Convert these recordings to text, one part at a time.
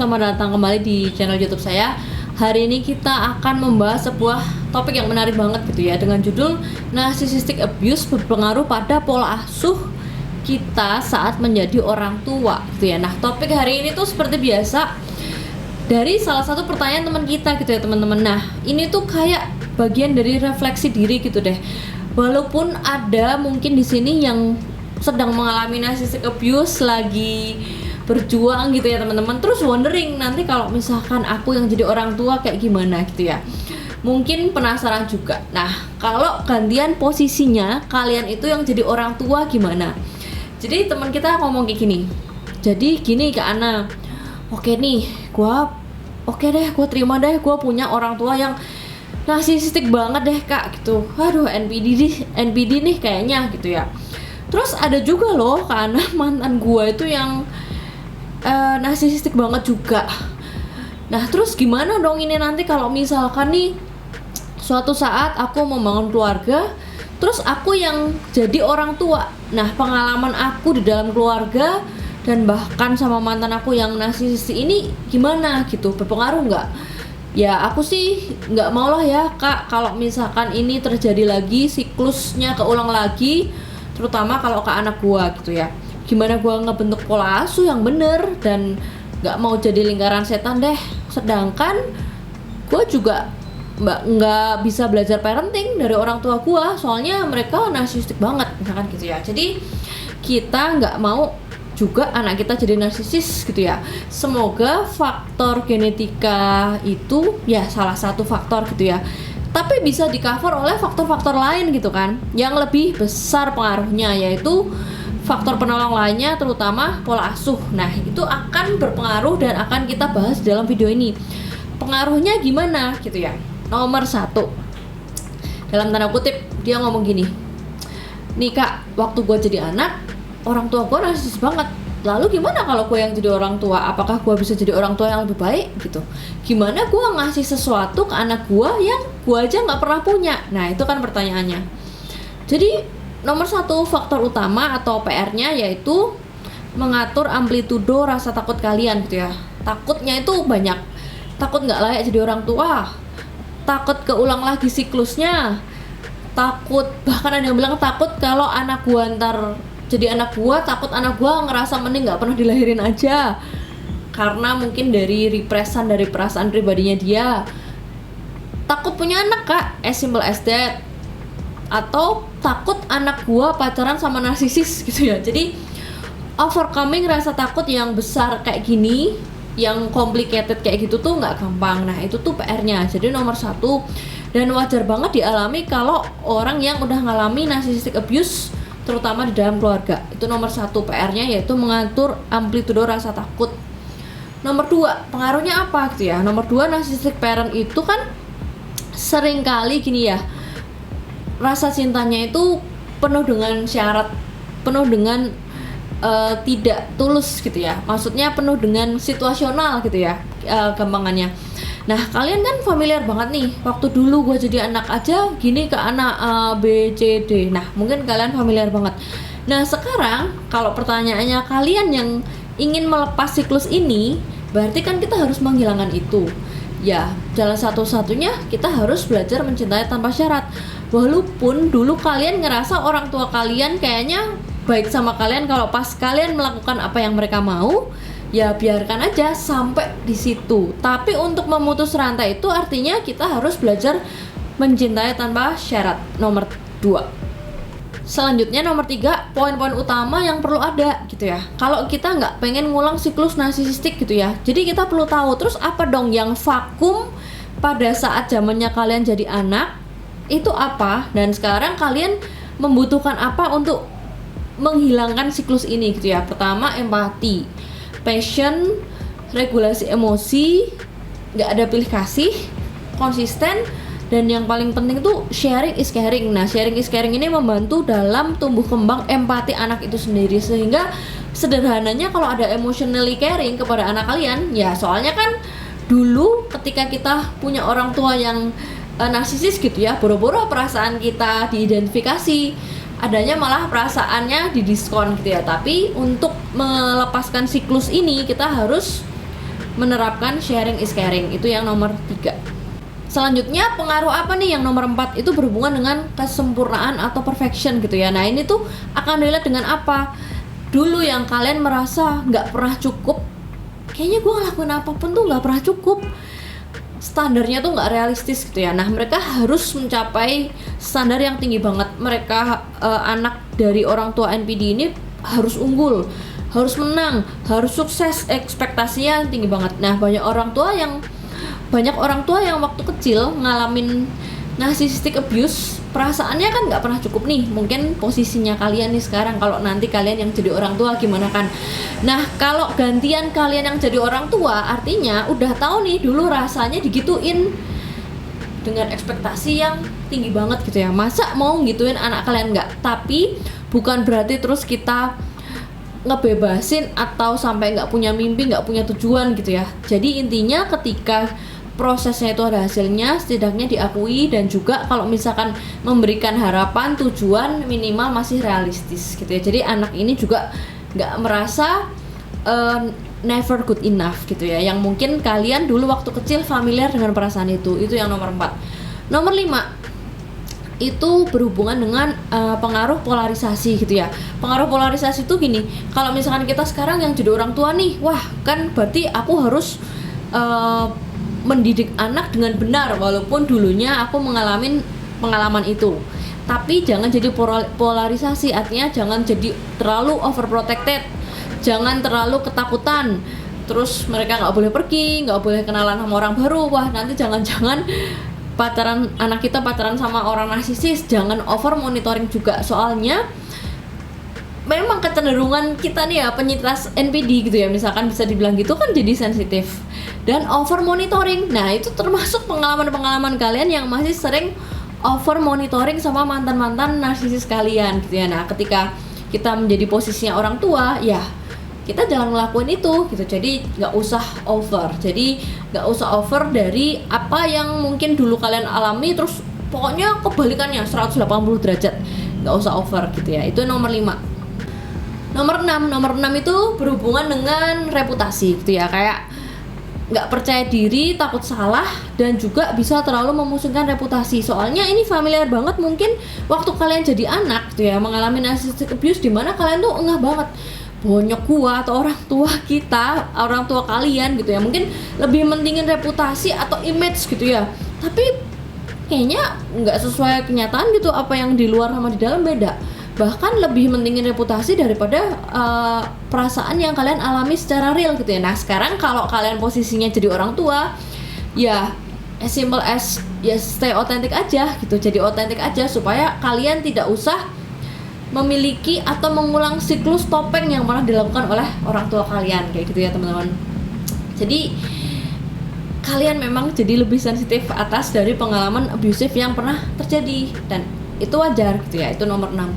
selamat datang kembali di channel YouTube saya. Hari ini kita akan membahas sebuah topik yang menarik banget gitu ya, dengan judul Narcissistic Abuse berpengaruh pada pola asuh kita saat menjadi orang tua gitu ya. Nah, topik hari ini tuh seperti biasa dari salah satu pertanyaan teman kita gitu ya teman-teman. Nah, ini tuh kayak bagian dari refleksi diri gitu deh. Walaupun ada mungkin di sini yang sedang mengalami narcissistic abuse, lagi berjuang gitu ya teman-teman, terus wondering nanti kalau misalkan aku yang jadi orang tua kayak gimana gitu ya, mungkin penasaran juga. Nah, kalau gantian posisinya kalian itu yang jadi orang tua gimana? Jadi teman kita ngomong kayak gini, jadi gini Kak Ana, oke nih, oke deh, gue terima deh, gue punya orang tua yang narsisistik banget deh Kak gitu. Aduh, NPD nih kayaknya gitu ya. Terus ada juga loh karena mantan gue itu yang narsisistik banget juga. Nah, terus gimana dong ini nanti kalau misalkan nih suatu saat aku membangun keluarga, terus aku yang jadi orang tua. Nah, pengalaman aku di dalam keluarga dan bahkan sama mantan aku yang narsisistik ini gimana gitu, berpengaruh nggak? Ya aku sih nggak mau lah ya Kak kalau misalkan ini terjadi lagi, siklusnya keulang lagi, terutama kalau ke anak gua gitu ya. Gimana gua ngebentuk pola asuh yang bener dan nggak mau jadi lingkaran setan deh. Sedangkan gua juga nggak bisa belajar parenting dari orang tua gua, soalnya mereka narsistik banget misalkan gitu ya. Jadi kita nggak mau juga anak kita jadi narsisis gitu ya. Semoga faktor genetika itu ya salah satu faktor gitu ya, tapi bisa di cover oleh faktor-faktor lain gitu kan, yang lebih besar pengaruhnya, yaitu faktor penolong lainnya, terutama pola asuh. Nah, itu akan berpengaruh dan akan kita bahas dalam video ini. Pengaruhnya gimana gitu ya. Nomor 1, dalam tanda kutip dia ngomong gini, nih Kak, waktu gue jadi anak, orang tua gue narsis banget. Lalu gimana kalau gue yang jadi orang tua? Apakah gue bisa jadi orang tua yang lebih baik gitu? Gimana gue ngasih sesuatu ke anak gue yang gue aja nggak pernah punya? Nah, itu kan pertanyaannya. Jadi nomor 1 faktor utama atau PR-nya yaitu mengatur amplitudo rasa takut kalian gitu ya. Takutnya itu banyak. Takut nggak layak jadi orang tua, takut keulang lagi siklusnya, takut, bahkan ada yang bilang takut kalau anak gua ntar jadi anak gua, takut anak gua ngerasa mending nggak pernah dilahirin aja karena mungkin dari represan dari perasaan pribadinya dia. Takut punya anak Kak, as simple as that. Atau takut anak gua pacaran sama narsisis gitu ya. Jadi overcoming rasa takut yang besar kayak gini, yang complicated kayak gitu tuh nggak gampang. Nah, itu tuh PR-nya. Jadi nomor 1, dan wajar banget dialami kalau orang yang udah ngalami narcissistic abuse, terutama di dalam keluarga. Itu nomor 1 PR-nya, yaitu mengatur amplitudo rasa takut. Nomor 2, pengaruhnya apa gitu ya. Nomor 2, narcissistic parent itu kan seringkali gini ya, rasa cintanya itu penuh dengan syarat, penuh dengan tidak tulus gitu ya. Maksudnya penuh dengan situasional gitu ya, gampangannya. Nah, kalian kan familiar banget nih, waktu dulu gue jadi anak aja gini ke anak A, B, C, D. Nah, mungkin kalian familiar banget. Nah, sekarang kalau pertanyaannya kalian yang ingin melepas siklus ini, berarti kan kita harus menghilangkan itu. Ya, jalan satu-satunya kita harus belajar mencintai tanpa syarat. Walaupun dulu kalian ngerasa orang tua kalian kayaknya baik sama kalian, kalau pas kalian melakukan apa yang mereka mau, ya biarkan aja sampai di situ. Tapi untuk memutus rantai itu artinya kita harus belajar mencintai tanpa syarat. Nomor 2. Selanjutnya nomor 3, poin-poin utama yang perlu ada gitu ya. Kalau kita nggak pengen ngulang siklus narsisistik gitu ya, jadi kita perlu tahu terus apa dong yang vakum pada saat zamannya kalian jadi anak itu apa, dan sekarang kalian membutuhkan apa untuk menghilangkan siklus ini gitu ya. Pertama, empati, passion, regulasi emosi, nggak ada pilih kasih, konsisten, dan yang paling penting tuh sharing is caring. Nah, sharing is caring ini membantu dalam tumbuh kembang empati anak itu sendiri, sehingga sederhananya kalau ada emotionally caring kepada anak kalian, ya soalnya kan dulu ketika kita punya orang tua yang narsisis gitu ya, boro-boro perasaan kita diidentifikasi, adanya malah perasaannya didiskon gitu ya. Tapi untuk melepaskan siklus ini kita harus menerapkan sharing is caring. Itu yang nomor 3. Selanjutnya pengaruh apa nih yang nomor 4? Itu berhubungan dengan kesempurnaan atau perfection gitu ya. Nah ini tuh akan relate dengan apa? Dulu yang kalian merasa nggak pernah cukup, kayaknya gue ngelakuin apapun tuh nggak pernah cukup, standarnya tuh nggak realistis gitu ya. Nah mereka harus mencapai standar yang tinggi banget. Mereka anak dari orang tua NPD ini harus unggul, harus menang, harus sukses, ekspektasinya tinggi banget. Nah banyak orang tua yang waktu kecil ngalamin narcissistic abuse, perasaannya kan nggak pernah cukup nih. Mungkin posisinya kalian nih sekarang, kalau nanti kalian yang jadi orang tua gimana kan. Nah kalau gantian kalian yang jadi orang tua, artinya udah tahu nih dulu rasanya digituin dengan ekspektasi yang tinggi banget gitu ya. Masa mau gituin anak kalian nggak? Tapi bukan berarti terus kita ngebebasin atau sampai nggak punya mimpi, nggak punya tujuan gitu ya. Jadi intinya ketika prosesnya itu ada hasilnya, setidaknya diakui, dan juga kalau misalkan memberikan harapan, tujuan minimal masih realistis gitu ya. Jadi anak ini juga nggak merasa never good enough gitu ya, yang mungkin kalian dulu waktu kecil familiar dengan perasaan itu yang nomor 4. Nomor 5 itu berhubungan dengan pengaruh polarisasi gitu ya. Pengaruh polarisasi itu gini, kalau misalkan kita sekarang yang jadi orang tua nih, wah kan berarti aku harus mendidik anak dengan benar, walaupun dulunya aku mengalami pengalaman itu. Tapi jangan jadi polarisasi, artinya jangan jadi terlalu overprotected, jangan terlalu ketakutan. Terus mereka nggak boleh pergi, nggak boleh kenalan sama orang baru. Wah nanti jangan-jangan anak kita pacaran sama orang narsisis. Jangan over monitoring juga, soalnya memang kecenderungan kita nih ya, penyintas NPD gitu ya, misalkan bisa dibilang gitu kan, jadi sensitif dan over monitoring. Nah itu termasuk pengalaman-pengalaman kalian yang masih sering over monitoring sama mantan-mantan narsisis kalian gitu ya. Nah ketika kita menjadi posisinya orang tua, ya kita jangan ngelakuin itu gitu. Jadi nggak usah over. Jadi nggak usah over dari apa yang mungkin dulu kalian alami, terus pokoknya kebalikannya 180 derajat. Nggak usah over gitu ya. Itu nomor 5. Nomor 6 itu berhubungan dengan reputasi gitu ya, kayak nggak percaya diri, takut salah, dan juga bisa terlalu memusingkan reputasi. Soalnya ini familiar banget mungkin waktu kalian jadi anak gitu ya, mengalami narcissistic abuse, dimana kalian tuh engah banget bonyok gua atau orang tua kita, orang tua kalian gitu ya, mungkin lebih mentingin reputasi atau image gitu ya. Tapi kayaknya nggak sesuai kenyataan gitu, apa yang di luar sama di dalam beda. Bahkan lebih mentingin reputasi daripada perasaan yang kalian alami secara real gitu ya. Nah sekarang kalau kalian posisinya jadi orang tua, ya as simple as ya stay otentik aja gitu. Jadi otentik aja supaya kalian tidak usah memiliki atau mengulang siklus topeng yang pernah dilakukan oleh orang tua kalian, kayak gitu ya teman-teman. Jadi kalian memang jadi lebih sensitif atas dari pengalaman abusive yang pernah terjadi, dan itu wajar gitu ya. Itu nomor 6.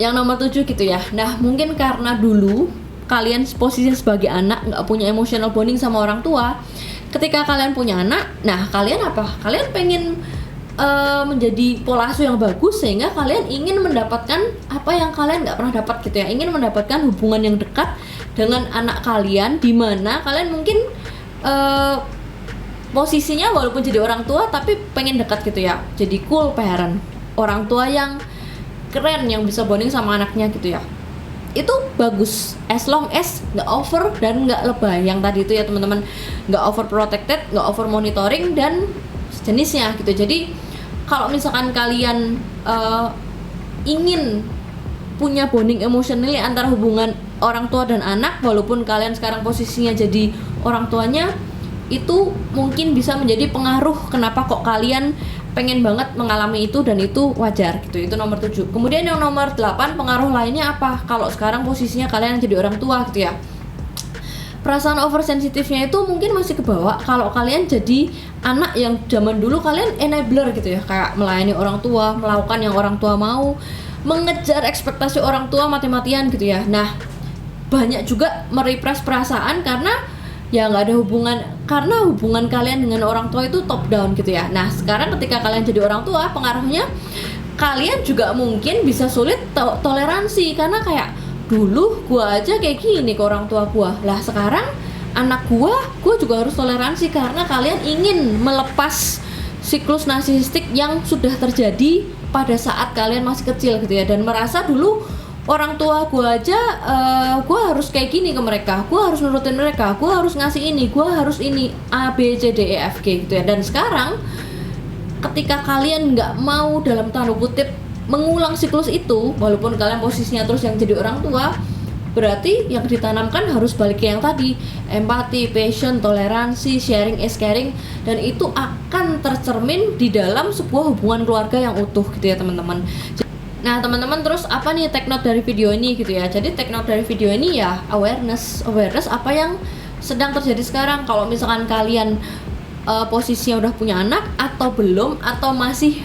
Yang nomor 7 gitu ya. Nah mungkin karena dulu kalian posisinya sebagai anak nggak punya emotional bonding sama orang tua. Ketika kalian punya anak, nah kalian apa? Kalian pengen menjadi pola asuh yang bagus, sehingga kalian ingin mendapatkan apa yang kalian nggak pernah dapat gitu ya. Ingin mendapatkan hubungan yang dekat dengan anak kalian, dimana kalian mungkin posisinya walaupun jadi orang tua tapi pengen dekat gitu ya. Jadi cool parent, orang tua yang keren, yang bisa bonding sama anaknya gitu ya. Itu bagus as long as nggak over dan nggak lebay yang tadi itu ya teman-teman. Nggak over protected, nggak over monitoring dan jenisnya gitu. Jadi kalau misalkan kalian ingin punya bonding emotionally antara hubungan orang tua dan anak, walaupun kalian sekarang posisinya jadi orang tuanya, itu mungkin bisa menjadi pengaruh kenapa kok kalian pengen banget mengalami itu, dan itu wajar gitu. Itu nomor 7. Kemudian yang nomor 8, pengaruh lainnya apa? Kalau sekarang posisinya kalian jadi orang tua gitu ya, perasaan oversensitifnya itu mungkin masih kebawa. Kalau kalian jadi anak yang zaman dulu kalian enabler gitu ya, kayak melayani orang tua, melakukan yang orang tua mau, mengejar ekspektasi orang tua mati-matian gitu ya. Nah banyak juga merepress perasaan karena ya nggak ada hubungan, karena hubungan kalian dengan orang tua itu top down gitu ya. Nah sekarang ketika kalian jadi orang tua, pengaruhnya kalian juga mungkin bisa sulit toleransi, karena kayak dulu gua aja kayak gini ke orang tua gua, lah sekarang anak gua juga harus toleransi karena kalian ingin melepas siklus narsisistik yang sudah terjadi pada saat kalian masih kecil gitu ya, dan merasa dulu orang tua gua aja gua harus kayak gini ke mereka, gua harus nurutin mereka, gua harus ngasih ini, gua harus ini A B C D E F G gitu ya. Dan sekarang ketika kalian nggak mau dalam tanda kutip mengulang siklus itu, walaupun kalian posisinya terus yang jadi orang tua, berarti yang ditanamkan harus balik ke yang tadi, empati, passion, toleransi, sharing is caring, dan itu akan tercermin di dalam sebuah hubungan keluarga yang utuh gitu ya teman-teman. Nah teman-teman, terus apa nih take note dari video ini gitu ya. Jadi take note dari video ini ya awareness apa yang sedang terjadi sekarang. Kalau misalkan kalian posisinya udah punya anak atau belum, atau masih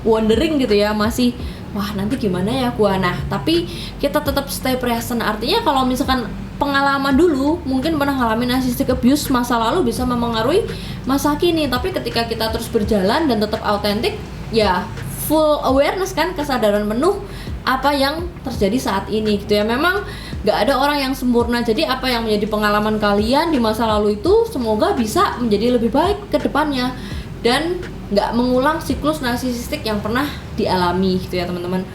wondering gitu ya, masih wah nanti gimana ya gua. Nah tapi kita tetap stay present, artinya kalau misalkan pengalaman dulu mungkin pernah ngalamin narcissistic abuse masa lalu bisa mempengaruhi masa kini, tapi ketika kita terus berjalan dan tetap autentik ya full awareness kan, kesadaran penuh apa yang terjadi saat ini gitu ya. Memang gak ada orang yang sempurna, jadi apa yang menjadi pengalaman kalian di masa lalu itu semoga bisa menjadi lebih baik ke depannya dan nggak mengulang siklus narsisistik yang pernah dialami gitu ya teman-teman.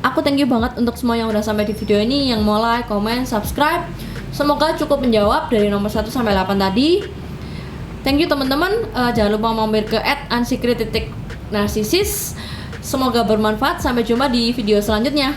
Aku thank you banget untuk semua yang udah sampai di video ini, yang mau like, comment, subscribe. Semoga cukup menjawab dari nomor 1 sampai 8 tadi. Thank you teman-teman. Jangan lupa mampir ke @unsecret_narcissus. Semoga bermanfaat. Sampai jumpa di video selanjutnya.